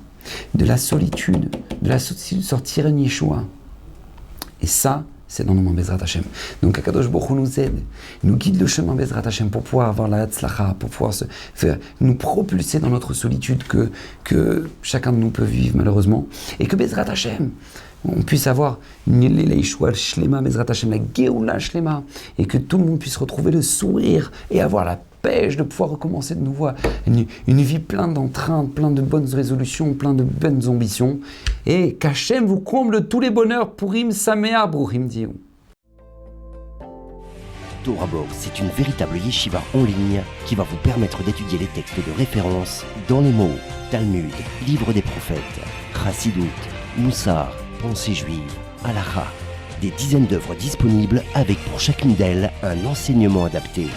De la solitude sortir une Yeshua. Et ça, c'est dans le nom Bezrat Hashem. Donc Akadosh Baruch Hu nous aide, nous guide le chemin Bezrat Hashem pour pouvoir avoir la Hatzlacha, pour pouvoir nous propulser dans notre solitude que chacun de nous peut vivre malheureusement. Et que Bezrat Hashem, on puisse avoir la Yeshua Shlema, Bezrat Hashem, la Geoula Shlema, et que tout le monde puisse retrouver le sourire et avoir la pêche de pouvoir recommencer de nouveau une vie pleine d'entrain, plein de bonnes résolutions, plein de bonnes ambitions, et qu'Hachem vous comble tous les bonheurs Purim Sameach Bruchim Diou. Torah Box, c'est une véritable yeshiva en ligne qui va vous permettre d'étudier les textes de référence dans les mots Talmud, Livre des prophètes, Chassidut, Moussar, Pensée juive, Halakha. Des dizaines d'œuvres disponibles avec pour chacune d'elles un enseignement adapté.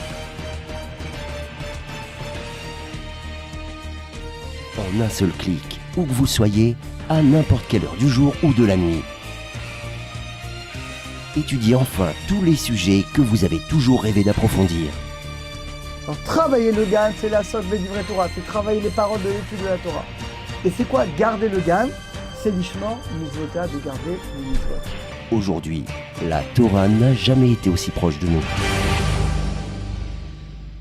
En un seul clic, où que vous soyez, à n'importe quelle heure du jour ou de la nuit. Étudiez enfin tous les sujets que vous avez toujours rêvé d'approfondir. Alors, travailler le GAN, c'est la sauce du vrai Torah, c'est travailler les paroles de l'étude de la Torah. Et c'est quoi garder le GAN? C'est l'ishma, mitzvota, de garder le mitzvot. Aujourd'hui, la Torah n'a jamais été aussi proche de nous.